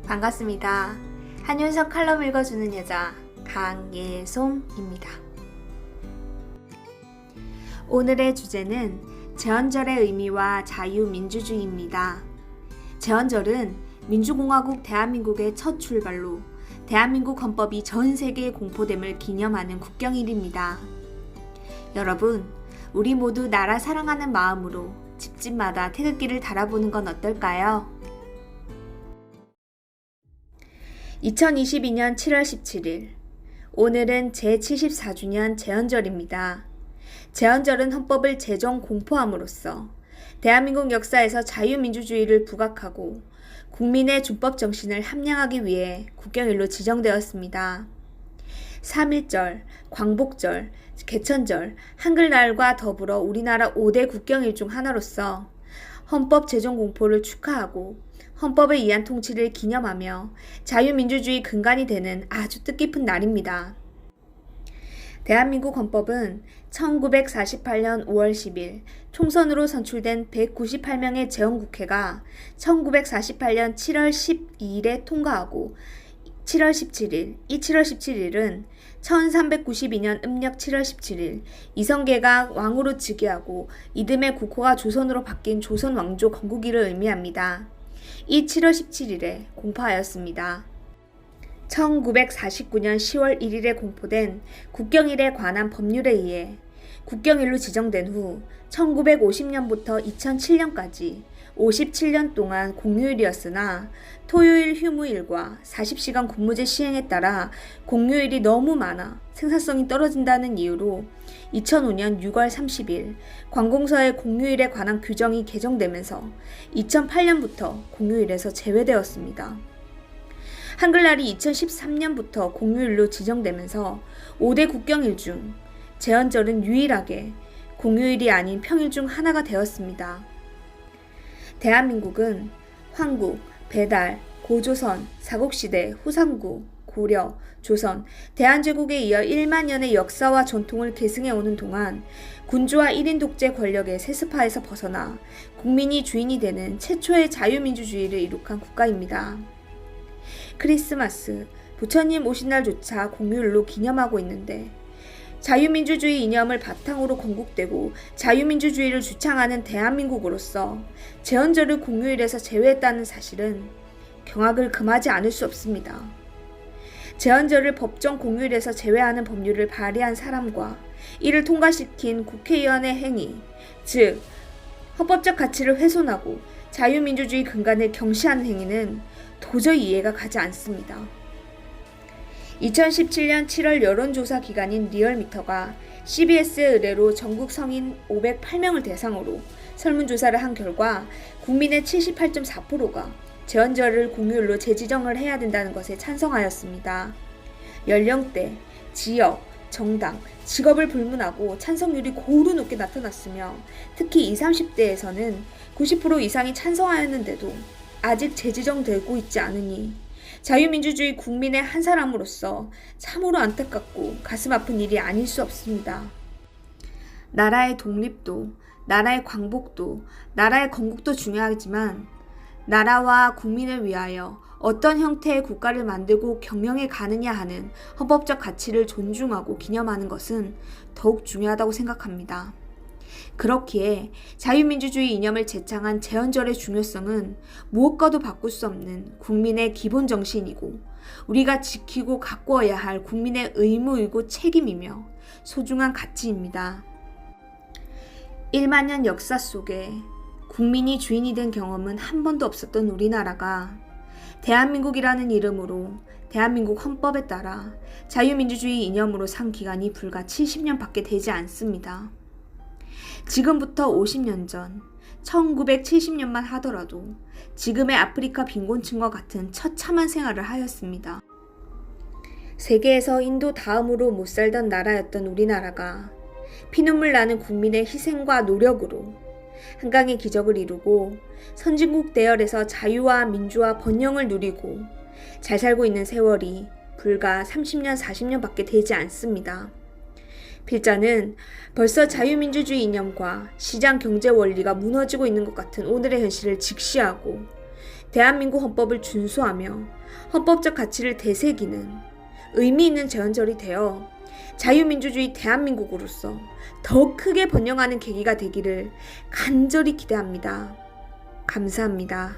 반갑습니다. 한윤석 칼럼 읽어주는 여자 강예솜입니다. 오늘의 주제는 제헌절의 의미와 자유민주주의입니다. 제헌절은 민주공화국 대한민국의 첫 출발로 대한민국 헌법이 전 세계에 공포됨을 기념하는 국경일입니다. 여러분, 우리 모두 나라 사랑하는 마음으로 집집마다 태극기를 달아보는 건 어떨까요? 2022년 7월 17일, 오늘은 제74주년 제헌절입니다. 제헌절은 헌법을 제정 공포함으로써 대한민국 역사에서 자유민주주의를 부각하고 국민의 준법 정신을 함양하기 위해 국경일로 지정되었습니다. 3.1절, 광복절, 개천절, 한글날과 더불어 우리나라 5대 국경일 중 하나로서 헌법 제정 공포를 축하하고 헌법에 의한 통치를 기념하며 자유민주주의 근간이 되는 아주 뜻깊은 날입니다. 대한민국 헌법은 1948년 5월 10일 총선으로 선출된 198명의 제헌국회가 1948년 7월 12일에 통과하고 7월 17일은 1392년 음력 7월 17일 이성계가 왕으로 즉위하고 이듬해 국호가 조선으로 바뀐 조선 왕조 건국일을 의미합니다. 이 7월 17일에 공포하였습니다. 1949년 10월 1일에 공포된 국경일에 관한 법률에 의해 국경일로 지정된 후 1950년부터 2007년까지 57년 동안 공휴일이었으나 토요일 휴무일과 40시간 근무제 시행에 따라 공휴일이 너무 많아 생산성이 떨어진다는 이유로 2005년 6월 30일 관공서의 공휴일에 관한 규정이 개정되면서 2008년부터 공휴일에서 제외되었습니다. 한글날이 2013년부터 공휴일로 지정되면서 5대 국경일 중 제헌절은 유일하게 공휴일이 아닌 평일 중 하나가 되었습니다. 대한민국은 황국, 배달, 고조선, 사국시대, 후삼국, 고려, 조선, 대한제국에 이어 1만 년의 역사와 전통을 계승해오는 동안 군주와 1인 독재 권력의 세습하에서 벗어나 국민이 주인이 되는 최초의 자유민주주의를 이룩한 국가입니다. 크리스마스, 부처님 오신 날조차 공휴일로 기념하고 있는데 자유민주주의 이념을 바탕으로 건국되고 자유민주주의를 주창하는 대한민국으로서 제헌절을 공휴일에서 제외했다는 사실은 경악을 금하지 않을 수 없습니다. 제헌절을 법정 공휴일에서 제외하는 법률을 발의한 사람과 이를 통과시킨 국회의원의 행위, 즉 헌법적 가치를 훼손하고 자유민주주의 근간을 경시하는 행위는 도저히 이해가 가지 않습니다. 2017년 7월 여론조사 기관인 리얼미터가 CBS의 의뢰로 전국 성인 508명을 대상으로 설문조사를 한 결과 국민의 78.4%가 제헌절을 공휴일로 재지정을 해야 된다는 것에 찬성하였습니다. 연령대, 지역, 정당, 직업을 불문하고 찬성률이 고루 높게 나타났으며 특히 20, 30대에서는 90% 이상이 찬성하였는데도 아직 재지정되고 있지 않으니 자유민주주의 국민의 한 사람으로서 참으로 안타깝고 가슴 아픈 일이 아닐 수 없습니다. 나라의 독립도, 나라의 광복도, 나라의 건국도 중요하지만 나라와 국민을 위하여 어떤 형태의 국가를 만들고 경영해 가느냐 하는 헌법적 가치를 존중하고 기념하는 것은 더욱 중요하다고 생각합니다. 그렇기에 자유민주주의 이념을 제창한 제헌절의 중요성은 무엇과도 바꿀 수 없는 국민의 기본 정신이고 우리가 지키고 가꾸어야 할 국민의 의무이고 책임이며 소중한 가치입니다. 1만 년 역사 속에 국민이 주인이 된 경험은 한 번도 없었던 우리나라가 대한민국이라는 이름으로 대한민국 헌법에 따라 자유민주주의 이념으로 산 기간이 불과 70년밖에 되지 않습니다. 지금부터 50년 전 1970년만 하더라도 지금의 아프리카 빈곤층과 같은 처참한 생활을 하였습니다. 세계에서 인도 다음으로 못 살던 나라였던 우리나라가 피눈물 나는 국민의 희생과 노력으로 한강의 기적을 이루고 선진국 대열에서 자유와 민주와 번영을 누리고 잘 살고 있는 세월이 불과 30년, 40년밖에 되지 않습니다. 필자는 벌써 자유민주주의 이념과 시장 경제 원리가 무너지고 있는 것 같은 오늘의 현실을 직시하고 대한민국 헌법을 준수하며 헌법적 가치를 되새기는 의미 있는 제헌절이 되어 자유민주주의 대한민국으로서 더 크게 번영하는 계기가 되기를 간절히 기대합니다. 감사합니다.